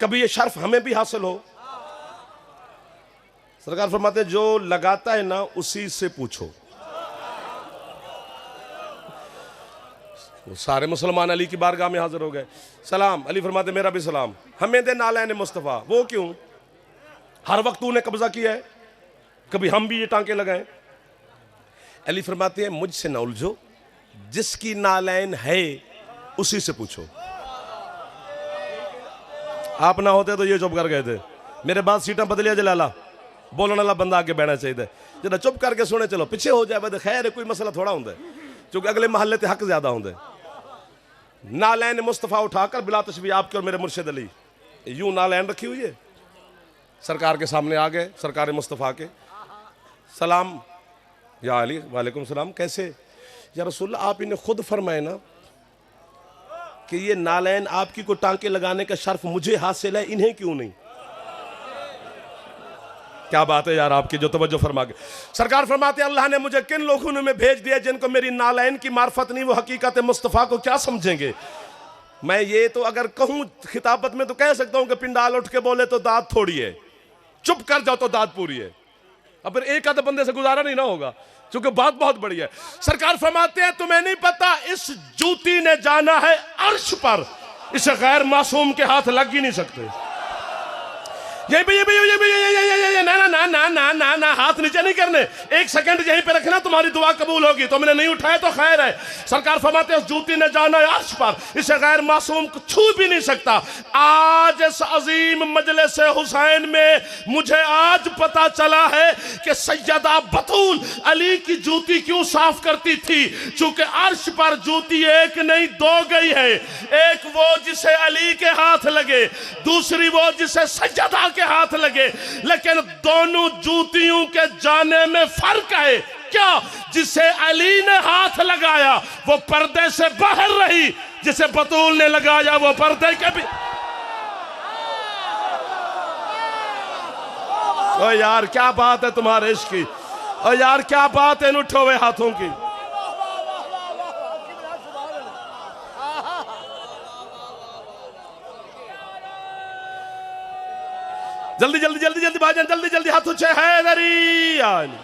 कभी ये शर्फ हमें भी हासिल हो। सरकार फरमाते हैं, जो लगाता है ना उसी से पूछो। वो सारे मुसलमान अली की बारगाह में हाजिर हो गए। सलाम। अली फरमाते मेरा भी सलाम। हमें दे नालैन मुस्तफ़ा। वो क्यों? हर वक्त तूने कब्जा किया है, कभी हम भी ये टांके लगाएं। अली फरमाते हैं मुझसे ना उलझो, जिसकी नालैन है उसी से पूछो। आप ना होते तो ये चुप कर गए थे। मेरे बाद सीटा बदलिया जलाला, बोलने वाला बंदा आगे बहना चाहिए। जरा चुप करके सुने चलो, पीछे हो जाए बद खैर, कोई मसला थोड़ा होंगे, क्योंकि अगले महल्ले ते हक ज्यादा होंगे। नालैन मुस्तफ़ा उठाकर बिला तशबीह आपके और मेरे मुर्शिद अली यूं नालैन रखी हुई है, सरकार के सामने आ गए, सरकार मुस्तफ़ा के। सलाम या अली, वालेकुम सलाम, कैसे? या रसूलल्लाह आप इन्हें खुद फरमाए ना कि ये नालैन आपकी को टांके लगाने का शर्फ मुझे हासिल है, इन्हें क्यों नहीं? क्या बात है यार आपकी, जो तवज्जो फरमा के। सरकार फरमाते अल्लाह ने मुझे किन लोगों ने में भेज दिया जिनको मेरी नालैन की मार्फत नहीं, वो हकीकत मुस्तफ़ा को क्या समझेंगे? मैं ये तो अगर कहूं खिताबत में तो कह सकता हूं कि पिंडाल उठ के बोले तो दाद थोड़ी है, चुप कर जाओ तो दाद पूरी है। अब फिर एक आध बंदे से गुजारा नहीं ना होगा, क्योंकि बात बहुत बड़ी है। सरकार फरमाते हैं तुम्हें नहीं पता इस जूती ने जाना है अर्श पर, इसे गैर मासूम के हाथ लग ही नहीं सकते। ये ना ना ना ना ना ना ना, हाथ नीचे नहीं करने, एक सेकंड यहीं पे रखना, तुम्हारी दुआ कबूल होगी। तो मैंने नहीं उठाया तो खैर है। सरकार फरमाते हैं उस जूती ने जाना है अर्श पर, इसे गैर मासूम को छू भी नहीं सकता। आज इस अजीम मजलिस हुसैन में मुझे आज पता चला है कि सैयदा बतूल अली की जूती क्यों साफ करती थी, चूंकि अर्श पर जूती एक नहीं दो गई है। एक वो जिसे अली के हाथ लगे, दूसरी वो जिसे सैयदा के हाथ लगे, लेकिन दोनों जूतियों के जाने में फर्क है। क्या? जिसे अली ने हाथ लगाया वो पर्दे से बाहर रही, जिसे बतूल ने लगाया वो पर्दे के भी। ओ यार क्या बात है तुम्हारे इश्क की, ओ यार क्या बात है इन उठे हुए हाथों की। जल्दी जल्दी जल्दी जल्दी भाईजान, जल्दी जल्दी हाथ ऊंचे, हैदरी आली।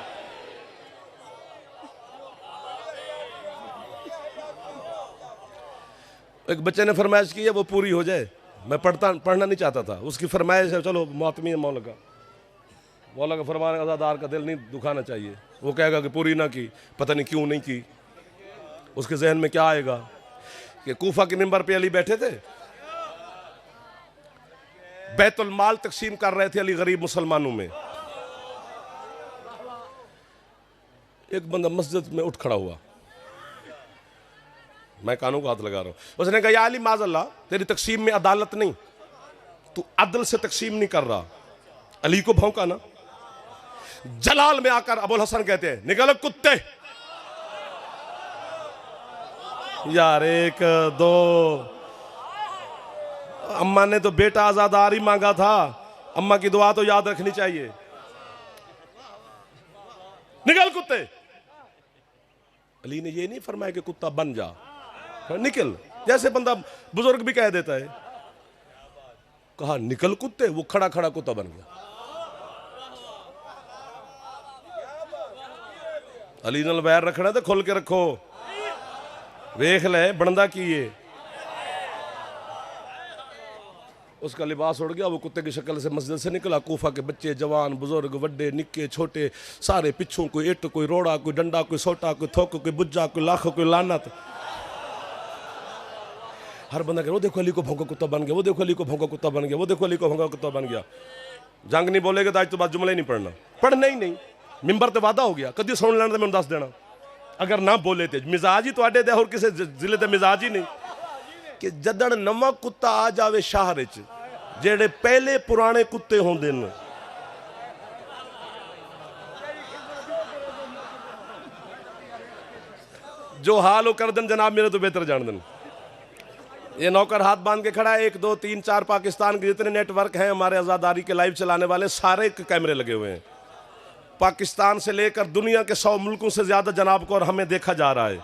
एक बच्चे ने फरमाइश की है वो पूरी हो जाए, मैं पढ़ना नहीं चाहता था, उसकी फरमाइश है, चलो मातमी है मौला का फरमान, अज़ादार का दिल नहीं दुखाना चाहिए। वो कहेगा कि पूरी ना की, पता नहीं क्यों नहीं की। उसके जहन में क्या आएगा कि कूफा के मिंबर पे अली बैठे थे, बैतुल माल तकसीम कर रहे थे अली गरीब मुसलमानों में। एक बंदा मस्जिद में उठ खड़ा हुआ, मैं कानों को हाथ लगा रहा हूं। उसने कहा या अली माज़ल्लाह, तेरी तकसीम में अदालत नहीं, तू अदल से तकसीम नहीं कर रहा। अली को भौंका ना। जलाल में आकर अबुल हसन कहते हैं निकलो कुत्ते। यार एक दो, अम्मा ने तो बेटा आजादार ही मांगा था, अम्मा की दुआ तो याद रखनी चाहिए। निकल कुत्ते। अली ने ये नहीं फरमाया कि कुत्ता बन जा, निकल, जैसे बंदा बुजुर्ग भी कह देता है। कहा निकल कुत्ते, वो खड़ा खड़ा कुत्ता बन गया। अली नाल वैर रखना तो खोल के रखो, वेख ले बनदा की है। उसका लिबास उड़ गया, वो कुत्ते की शक्ल से मस्जिद से निकला। कूफा के बच्चे, जवान, बुजुर्ग, वड्डे, निक्के, छोटे, सारे पिछों, कोई इट, कोई रोड़ा, कोई डंडा, कोई सोटा, कोई थोक, कोई बुज्जा, कोई लाख, कोई लानत। हर बंदा कहे वो देखो अली को भौंका कुत्ता बन गया, वो देखो अली को भौंका कुत्ता बन गया, वो देखो अली को भौंका कुत्ता बन गया। जंग नहीं बोलेगा तो आज तो बात जुमला ही नहीं पढ़ना, पढ़ना ही नहीं। मिंबर तो वादा हो गया, कभी सुन लेना तो मैं दस देना। अगर ना बोले थे मिजाज ही थोड़े दे, और किसी जिले के मिजाज ही नहीं कि जदड़ नवा कुत्ता आ जावे शहर च, जेड़े पहले पुराने कुत्ते होंदे न, जो हाल हो कर देन जनाब मेरे तो बेहतर जान देन। ये नौकर हाथ बांध के खड़ा है, 1 2 3 4 पाकिस्तान के जितने नेटवर्क हैं हमारे आज़ादारी के लाइव चलाने वाले, सारे कैमरे लगे हुए हैं। पाकिस्तान से लेकर दुनिया के 100 मुल्कों से ज्यादा जनाब को और हमें देखा जा रहा है।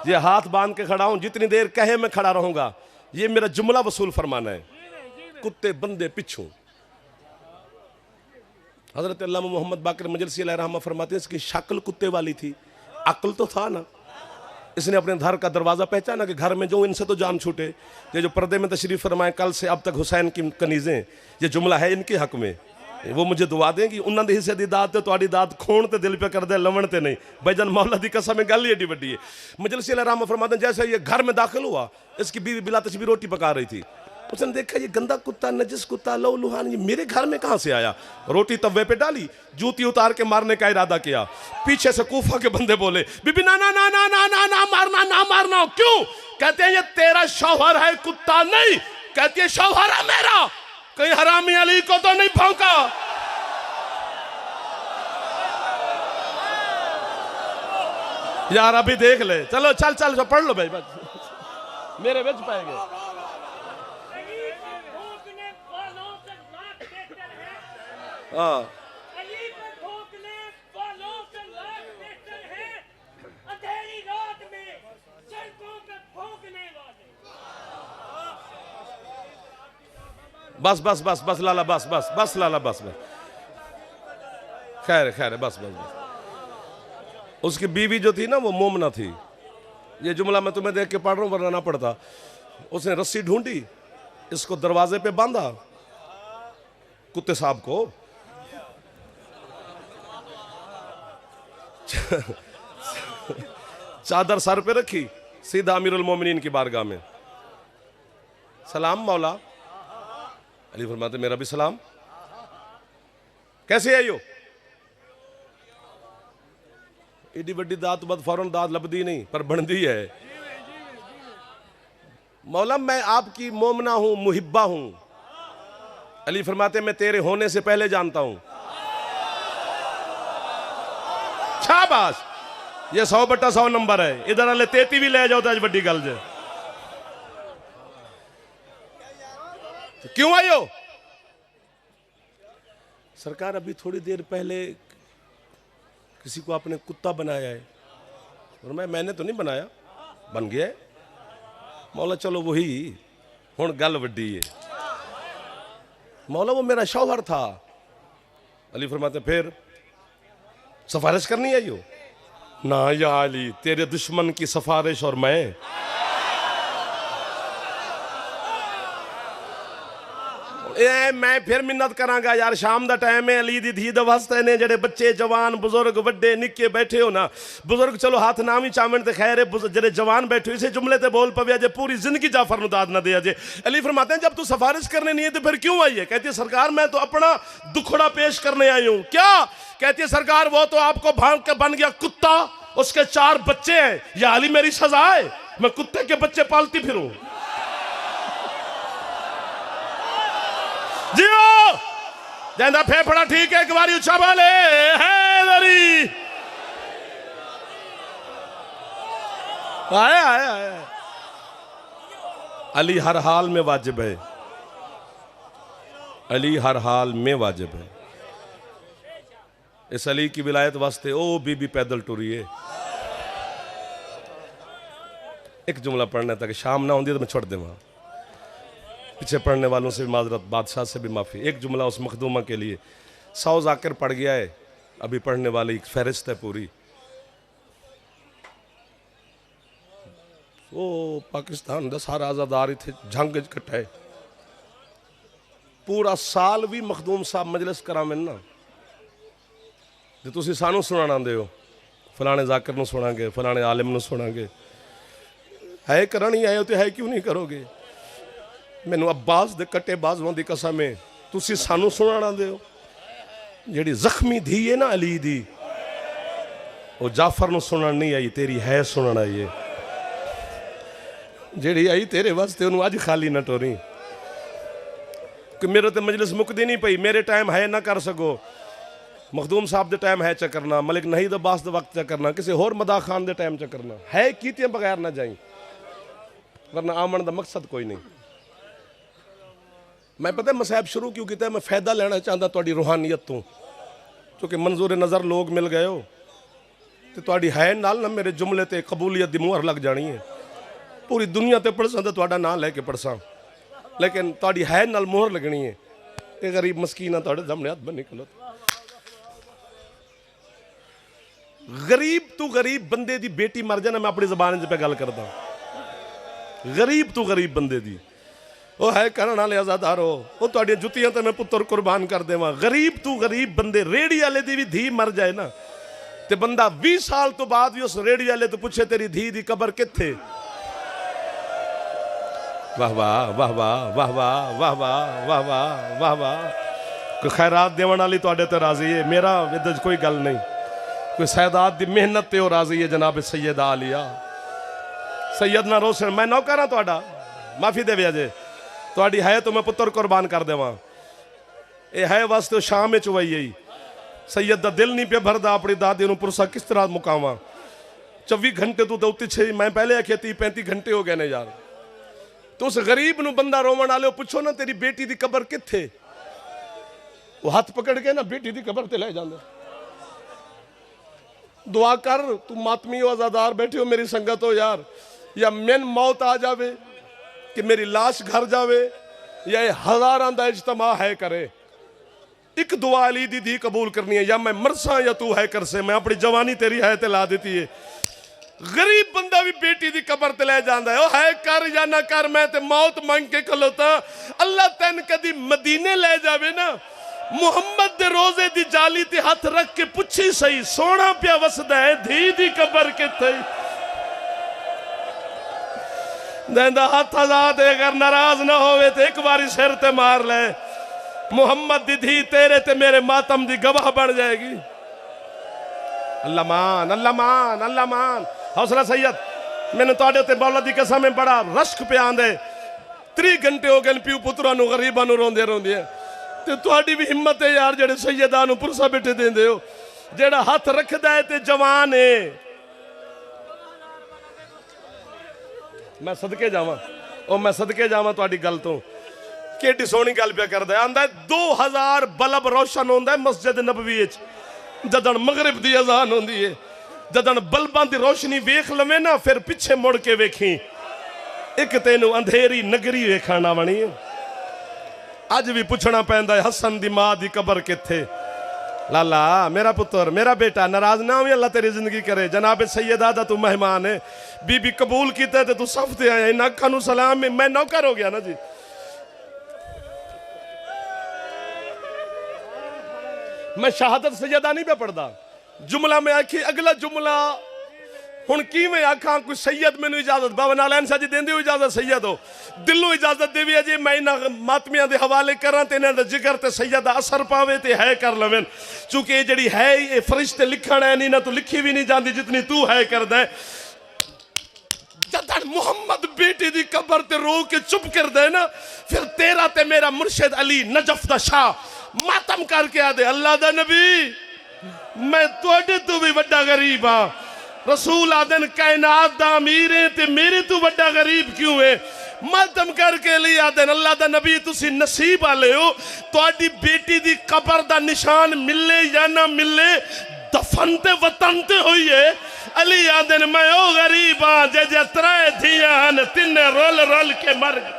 ये हाथ बांध के खड़ा हूं, जितनी देर कहे मैं खड़ा रहूंगा। ये मेरा जुमला वसूल फरमाना है। कुत्ते बंदे पिछू। हजरत अल्लामा मोहम्मद बाकर मजलिसी अलैहिर्रहमा फरमाते हैं इसकी शक्ल कुत्ते वाली थी, अक्ल तो था ना। इसने अपने घर का दरवाजा पहचाना कि घर में जो इनसे तो जान छूटे। ये जो पर्दे में तशरीफ फरमाए कल से अब तक हुसैन की कनीजें, ये जुमला है इनके हक में। वो मुझे दुआ दें कि उन्होंने हिस्से दी दाद तो दाद खोण ते दिल पे कर दे, लवण ते नहीं। भाईजान मौला दी कसम में गल ही एडी बड़ी है। मजलिसी अलैहिर्रहमा फरमाते हैं जैसे ये घर में दाखिल हुआ, इसकी बीवी बिला तशबीह रोटी पका रही थी। उसने देखा ये गंदा कुत्ता, नजिस कुत्ता, लहू लुहान, ये मेरे घर में कहां से आया। रोटी तवे पे डाली, जूती उतार के मारने का इरादा किया। पीछे से कूफा के बंदे बोले बीबी ना ना ना ना ना ना ना मारना, ना मारना। क्यों? कहते हैं ये तेरा शौहर है, कुत्ता नहीं। कहती है शौहर है मेरा, कहीं हरामी अली को तो नहीं भौंका। यार अभी देख ले, चलो चल चल जो पढ़ लो भाई बस मेरे बिच पाएंगे। अली को भोंकने वालों से लाख बेहतर है। हाँ अली को भोंकने वालों से लाख बेहतर है अंधेरी रात में सड़कों पर भोंकने वाले। बस बस बस बस लाला बस बस बस लाला बस बस खैर खैर बस बस बस। उसकी बीवी जो थी ना वो मोमना थी। ये जुमला मैं तुम्हें देख के पढ़ रहा हूं वरना ना पढ़ता। उसने रस्सी ढूंढी, इसको दरवाजे पे बांधा कुत्ते साहब को, चादर सर पे रखी, सीधा अमीरुल मोमिनीन की बारगाह में। सलाम मौला। अली फरमाते मेरा भी सलाम। कैसे आई हो? एडी बड़ी दात बद फौरन दात लबदी नहीं पर बनती है। मौला मैं आपकी मोमना हूं, मुहिब्बा हूं। अली फरमाते मैं तेरे होने से पहले जानता हूं। शाबाश, ये 100/100 नंबर है। इधर वाले 33 भी ले जाओ तो आज बड़ी गल जे। तो क्यों आई हो? सरकार अभी थोड़ी देर पहले किसी को आपने कुत्ता बनाया है। और मैंने तो नहीं बनाया, बन गया है। मौला चलो वही हुण गल वड्डी है। मौला वो मेरा शौहर था। अली फरमाते फिर सिफारिश करनी आई हो? ना या अली, तेरे दुश्मन की सिफारिश और मैं। मैं फिर मिन्नत करांगा यार, शाम का टाइम है, अली दी धी दा वास्ते ने जेडे बच्चे जवान बुजुर्ग वड्डे निक्के बैठे हो ना। बुजुर्ग चलो हाथ ना भी चावण ते खैर है, जेडे जवान बैठे हो इसे जुमले ते बोल पवे जे पूरी जिंदगी जाफर नु दाद ना दे जे। अली फरमाते हैं जब तू सिफारिश करने नहीं है तो फिर क्यों आई है? कहती है सरकार मैं तो अपना दुखड़ा पेश करने आई हूं। क्या? कहती है सरकार वो तो आपको भांग के बन गया कुत्ता, उसके 4 बच्चे हैं। या अली मेरी सजा है, मैं कुत्ते के बच्चे पालती फिरूं? जियो जैंदा फेफड़ा ठीक है, एक बारी उच्चा बोले हैदरी। आए आए आए। अली हर हाल में वाजिब है, अली हर हाल में वाजिब है। इस अली की विलायत वास्ते ओ बीबी पैदल टुरी है। एक जुमला पढ़ने तक शाम ना होती तो मैं छोड़ दे वहां। पीछे पढ़ने वालों से भी माजरत, बादशाह से भी माफ़ी। एक जुमला उस मखदूमा के लिए। 100 जाकिर पढ़ गया है, अभी पढ़ने वाली एक फहरिस्त है पूरी। वो पाकिस्तान का सारा आज़ादार इतने जंग कट्टा पूरा साल भी मखदूम साहब मजलिस करावें ना तो तुसी सानू सुनाना दे हो, फलाने जाकिर नूं सुनांगे, फलाने आलिम नूं सुनांगे। है करन ही आए हो तो है क्यों नहीं करोगे? मैनू अब्बास दे कट्टे बाजुआं दी कसम है, तुसी सानू सुनाना दे हो। जेड़ी जख्मी धी है ना अली दी, वो जाफर नूं सुनन नहीं आई, तेरी है सुनन आई है। जेड़ी आई तेरे वास्ते उन्होंने अज खाली ना टोरी कि मेरे तो मजलिस मुकदी नहीं पई। मेरे टाइम है ना कर सको, मखदूम साहब दे टाइम है चकरना, मलिक नहीद अब्बास दे वक्त चकरना, किसी होर मदा खान दे टाइम चकरना है, कीते बगैर ना जाई, वरना आमन का मकसद कोई नहीं। मैं पता मसैब शुरू क्यों किया? मैं फायदा लेना चाहता थोड़ी रूहानियत तो, क्योंकि मंजूर नज़र लोग मिल गए हो तो थोड़ी है नाल ना मेरे जुमले ते कबूलियत दी मुहर लग जानी है। पूरी दुनिया ते पढ़सा तो थोड़ा नाम लैके पढ़सा, लेकिन थोड़ी है नाल मुहर लगनी है। ये गरीब मस्कीना थोड़े सामने हाथ बन निकलो। गरीब तू गरीब बंदे दी बेटी मर जाना, मैं अपनी जबान पे गल करदा। गरीब तू गरीब बंदे दी वो है करने वाले आजादारो, वो तुहाडियां जुत्तियां तो मैं पुत्र कुर्बान कर देवां। गरीब तू गरीब बंदे, रेड़ी वाले दी भी धी मर जाए ना ते बंदा 20 साल तो बाद भी उस रेड़ी वाले तो पूछे तेरी धी दी कबर किथे? वाह वाह वाह वाह वाह वाह वाह वाह वाह वाह वाह वाह। कोई खैरात देवन वाली तुहाडे ते राजी है, मेरा इधर कोई गल नहीं। कोई सैदात दी मेहनत ते राजी है। जनाब सैयदा आलिया सैयदना रोशन, मैं नौकर हाँ तुहाडा, माफी देवे अजे तुहाडी है तो मैं पुत्र कुर्बान कर देवां। ये है वास्ते शाम चुवाई आई। सैयद दा दिल नहीं पे भरदा अपनी दादी नूं पुरसा किस तरह मुकावां। 24 घंटे तू तो उत्ते मैं पहले आखिया 30-35 घंटे हो गए ने यार। तो उस गरीब नूं बंदा रोवण वाले पुछो ना तेरी बेटी दी कबर कित्थे, वो हाथ पकड़ के ना बेटी दी कबर ते ले जांदे। दुआ कर, तू मातमी हो, आजादार बैठे हो, मेरी संगत हो यार, या मैन मौत आ जावे कि मेरी लाश घर जावे या हजारां दा इज्तमा है करे, एक दुआ अली दी धी कबूल करनी है, या मैं मरसा या तू है कर से, मैं अपनी जवानी तेरी है ते ला देती है। गरीब बंदा भी बेटी दी कबर ते ले जांदा है, ओ है कर या ना कर, मैं ते मौत मंग के खलोता। अल्लाह तैन कदी मदीने ले जावे ना, मुहम्मद दे रोजे दी जाली ते हाथ रख के पुछी सही, सोना पिया वसदा है धी दी कबर किथे, देंदा हाथ आजाद है, अगर नाराज ना होवे ते एक बारी सिर ते मार ले, मुहम्मद दी धी तेरे ते मेरे मातम दी गवाह बन जाएगी। अल्लाह मान, अल्लाह मान, अल्लाह मान। हौसला सैयद, मैंने तुहाडे ते मौला दी कसम में बड़ा रश्क पे आंदे, 30 घंटे हो गए प्यू पुत्रा नूं गरीबां नूं रोंदे रोंदे, ते तुहाडी भी हिम्मत है यार जेड़े सैयदां नूं पुरसा बैठे देंदे हो, जेड़ा हाथ रखदा है ते जवान है। मैं सदके जावां, ओ मैं सदके जावां तुहाडी गल तो, केडी सोहनी गल पिया करदा है। आंदा 2000 बल्ब रोशन होंदा है मस्जिद नबवी विच, जदन मगरिब दी अजान होंदी है, जदन बल्बां दी रोशनी वेख लवे ना, फिर पिछे मुड़ के वेखी, एक तेनू अंधेरी नगरी वेखण आवणी है। अज भी पुछना पैंदा है हसन दी मां दी कबर किथे। लाला मेरा पुत्र, मेरा बेटा, नाराज ना हो, अल्लाह तेरी जिंदगी करे। जनाब सैयदा दा तू मेहमान है, बीबी कबूल कीता ते तू सफ ते आया, इन अखां नूं सलाम, मैं नौकर हो गया ना जी। मैं शहादत सैयदा नहीं पे पढ़ता, जुमला में आखी, अगला जुमला हुण किवें आखां, कोई सैयद मैनू इजाजत, बाबा नारायण शाह जी देंदे हो इजाजत, सैयद हो दिलों इजाजत देवी है जी, मैं इन्हां मातमियां दे हवाले करां ते इन्हां दा जिगर ते सैयद दा असर पावे ते है कर लवें, चूंकि ये जिहड़ी है ये फरिश्ते लिखण है नहीं ना, तो लिखी भी नहीं जाती जितनी तू है करदा है। जदन मुहम्मद बेटी दी कबर ते रो के चुप कर दे ना, फिर तेरा ते मेरा मुर्शिद अली नजफ दा शाह मातम करके आदे, अल्लाह दा नबी मैं तुहाडे तो भी वड्डा गरीब हाँ, रसूल आदन कायनात दा अमीर है ते मेरे तो वड्डा गरीब क्यों है। मातम करके लिए आदन, अल्लाह दा नबी तुसी नसीब वाले हो, तुहाडी बेटी दी कबर दा निशान मिले या ना मिले, दफन ते वतन ते हुई है। अली आदन मैं ओ गरीब हाँ जे जे 3 धियां हन, 3 रोल रोल के मर गए,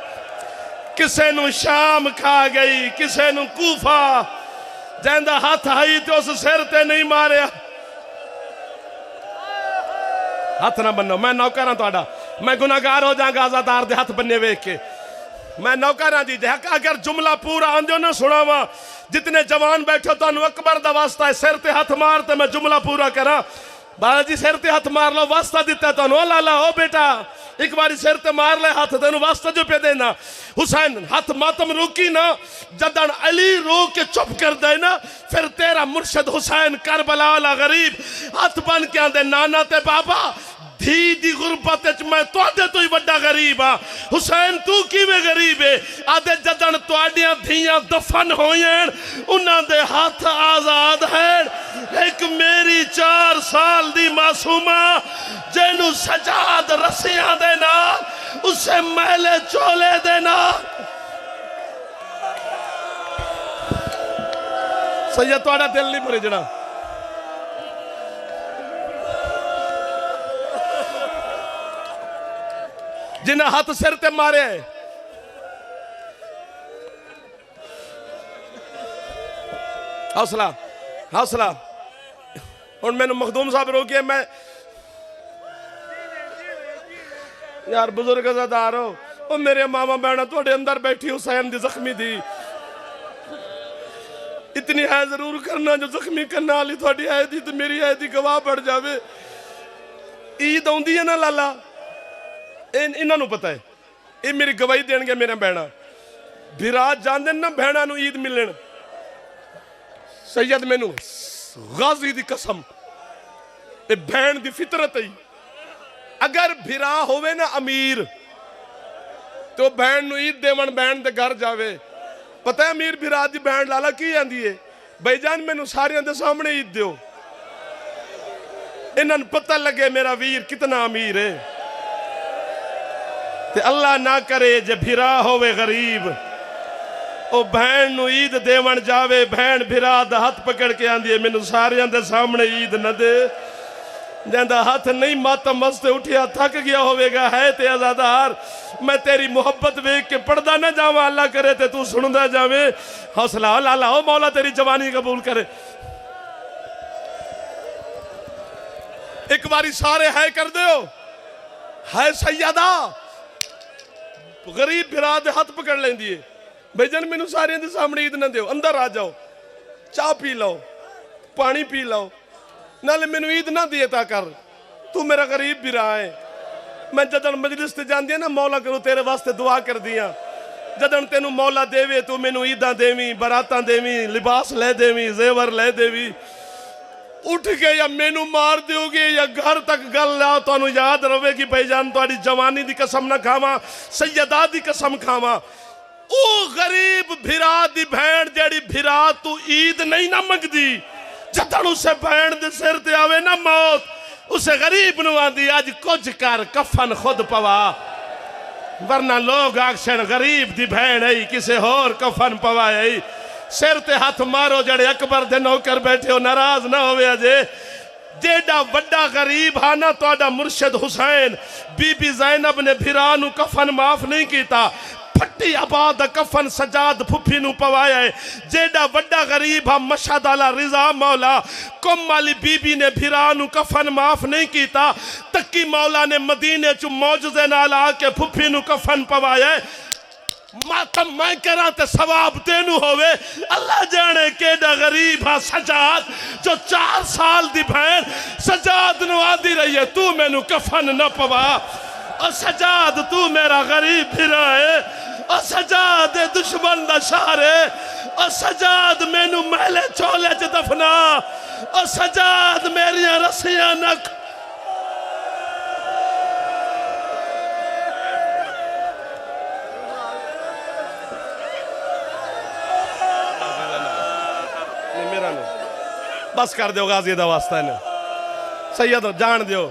किसे नू शाम खा गई, किसे नू कूफा, जैंदा हाथ आई तो उस सिर ते नहीं मारिया। हाथ ना बनो, मैं नौकर हाँ तुहाडा, मैं गुनाहगार हो जाऊंगा आजादार दे हाथ बन्ने वेख के, मैं नौकर हाँ जी। अगर जुमला पूरा आंदो ना सुनावा, जितने जवान बैठो तुहानू अकबर दा वास्ता है, सिर ते हाथ मार ते मैं जुमला पूरा करा। बाबा जी सिर ते हाथ मार लो, वास्ता दिता तुहानू, ओ लाला ओ बेटा एक बारी सिर ते मार ले हाथ, तेन वास्ता जो पे देना। हुसैन हाथ मातम रोकी ना, जदन अली रो के चुप कर दे ना, फिर तेरा मुर्शद हुसैन करबला वाला गरीब हाथ बन के आंदे, नाना ते बाबा धी दी गुरबत मैं तुहाडे तो ही वड्डा गरीब हाँ, हुसैन तू किवें गरीब है। आदे जदन तुहाडियां धियां दफन होयन, उन्हां दे हाथ आजाद हैं, एक मेरी 4 साल दी मासूमा जेनू सजाद रस्सियां दे नाल, उसे मैले चोले दे नाल। सैयद तुहाडा दिल नहीं भरिजणा, जिन्हें हाथ सिर ते मारे, हौसला हौसला। हुण मैनू मखदूम साहब रोकिए, मैं यार बुजुर्ग अज़ादार हो, ओ मेरे मामा बहना तुहाडे अंदर बैठी हुसैन दी जख्मी दी, इतनी है जरूर करना जो जख्मी करने वाली थोड़ी है दी, तो मेरी है दी गवाह बढ़ जावे। ईद आउंदी है ना लाला, इन्हां नूं पता है, ये मेरी गवाही देणगे मेरा बहना, विराज जांदे ना बहना नूं ईद मिलन। सैयद मैनू गाजी दी कसम, ये बहन दी फितरत है, अगर भिरा होवे ना अमीर तो बहन नूं ईद देवन बहन दे घर जावे। पता है अमीर भिरा दी बहन लाला की आंदी है, भाईजान मैनू सारियां दे सामने ईद दिओ, इन्हन पता लगे मेरा वीर कितना अमीर है। ते अल्लाह ना करे जे भिरा होवे गरीब, ओ भैन नू ईद देवन जावे, भैन भिरा दा हथ पकड़ के आंदी है मैनू सारियां दे सामने ईद न दे। जिंदा हाथ नहीं मातम वास्ते उठिया थक गया होवेगा है ते आजादार, मैं तेरी मोहब्बत वेख के पढ़दा ना जावा, अल्लाह करे ते तू सुनदा जावे। हौसला लाला हो मौला तेरी जवानी कबूल करे। एक बारी सारे है कर दो, है सैयदा गरीब भिरा दे हाथ पकड़ लेंदी है, भाई जन मैनू सारे दे सामने ईद ना दो, अंदर आ जाओ, चाह पी लो, पानी पी लो, नाले मैनू ईद ना दिए ता कर, तू मेरा गरीब भिरा है। मैं जदन मजलिस ते जांदी है ना, मौला करूं तेरे वास्ते दुआ कर दिया, जदन तेनू मौला देवे तू मैनू ईदा देवी, बरातां देवी, लिबास ले देवी, जेवर ले देवी, उठ के या मैनू मार दोगे या घर तक गल लाओ, तुहानू याद रवेगी भाईजान तुहाडी जवानी दी कसम ना खावा, सैयदा दी कसम खावा। ओ गरीब भिरा दी भैन जेड़ी भिरा तू ईद नहीं ना मंगदी, जदन उसे भैन दे सिर ते आवे ना मौत, उसे गरीब नू आंदी अज कुछ कर कफन खुद पवा, वरना लोग आखन गरीब दी भैन आई किसे होर कफन पवाई। सिर ते हाथ मारो जड़े अकबर दे नौकर बैठे हो, नाराज ना होवे अजे। जेड़ा वड्डा गरीब हा ना तुहाडा मुर्शिद हुसैन, बीबी ज़ैनब ने भिरा नू कफन माफ नहीं कीता, फट्टी आबाद कफन सजाद फुफी नू पवाया है। जेड़ा वड्डा गरीब हा मशहद आला रिजा मौला, कुम वाली बीबी ने भिरा नू कफन माफ नहीं कीता, तक्की मौला ने मदीने चु मौजूदे नाल आके फुफी नू कफन पवाया है। मातम मैं करा ते सवाब तेनू होवे, अल्लाह जाने केड़ा गरीब हा सजाद, जो 4 साल दी बहन सजाद नू आंदी रही है तू मैनू कफन न पवा। ओ सजाद तू मेरा गरीब भिरा है, ओ सजाद दुश्मन दा शारे, ओ सजाद मैनू महले चोले च दफना, ओ सजाद मेरिया रस्सियां न बस कर दो गाजी दा वास्ता ने सैयद जान दो।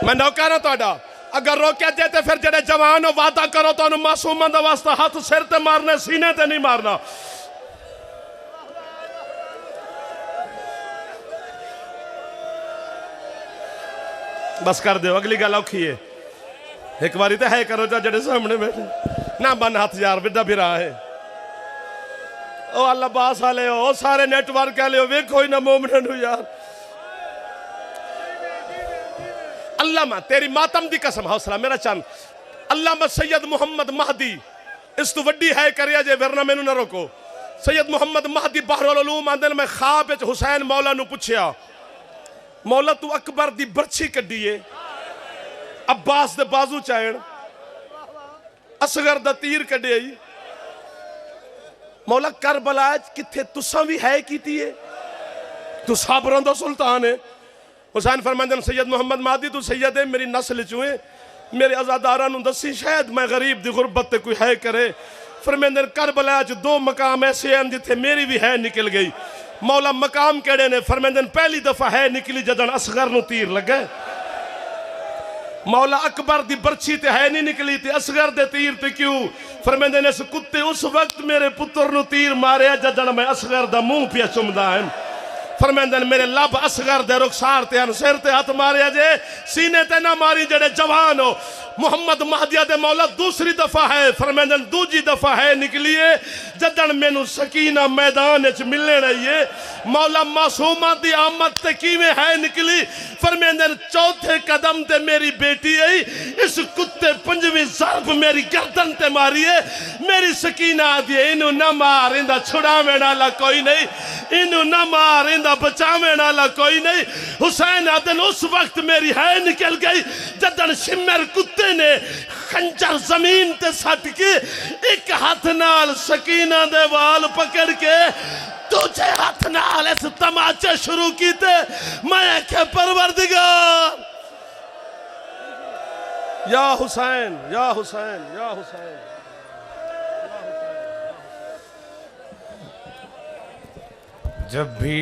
मैं नौकर तुहाडा, अगर रोके जे ते फिर जेडे जवान हो वादा करो तो मासूमां दा वास्ता हाथ सिर ते मारने सीने ते नहीं मारना। बस कर दो, अगली गल औखी है, एक बारी तो है करो जेडे सामने बैठे ना बन हाथ यार बिड्डा भिरा है। ओ अल्लाह बास वाले हो, सारे नेटवर्क वाले हो, वेखो ही ना मोमन यार। अल्लामा तेरी मातम दी कसम, हौसला मेरा चंद, अल्लामा सैयद मुहम्मद महदी इस तू वड्डी है करिया जे, वरना मैनू ना रोको। सैयद मुहम्मद महदी बहरुल उलूम आंदे ने, मैं ख्वाब विच हुसैन मौला नू पुछया, मौला तू अकबर दी बरछी कड्डी है, अब्बास दे बाजू चायण, असगर दा तीर कड्डिया, मौला करबला किथे तुसा भी है कीती है, तू साबरों दा सुल्तान है। हुसैन फरमांदे सैयद मुहम्मद महदी तू सैयद है, मेरी नस्ल चूं है, मेरे अज़ादारां नूं दसी शायद मैं गरीब दी गुरबत ते कोई है करे। फरमांदे करबला च 2 मकाम ऐसे हैं जिथे मेरी भी है निकल गई। मौला मकाम केड़े ने? फरमांदे पहली दफा है निकली जदन असगर नूं तीर लगे। मौला अकबर दी बरछी ते है नहीं निकली ते असगर दे तीर ते क्यों? फरमांदे ने इस कुत्ते उस वक्त मेरे पुत्र नूं तीर मारे जदन मैं असगर दा मुंह पिया चुमदा है। फरमांदे ने मेरे लब असगर दे रुखसार ते सिर ते हाथ मारे जे, सीने ते ना मारी जेड़े जवान हो। मुहम्मद महदिया दे मौला दूसरी दफा है, फरमांदे ने दूजी दफा है निकली है जदन मैनू सकीना मैदान च मिलने रही है। मौला मासूमा दी आमद ते किवें है निकली? फरमांदे ने चौथे कदम ते मेरी बेटी आई, इस कुत्ते 5वीं ज़रब मेरी गर्दन ते मारी है। मेरी सकीना आदि इनू ना मार, इंदा छुड़ावे वाला कोई नहीं, इनू ना मार, इंदा बचावे वाला कोई नहीं। हुसैन आदन उस वक्त मेरी है निकल गई जदन शिमर कुत्ते ने खंजर जमीन ते सट के एक हाथ नाल सकीना दे वाल पकड़ के दूजे हाथ नाल इस तमाचे शुरू कीते। मैं आखे परवरदिगार या हुसैन या हुसैन या हुसैन। जब भी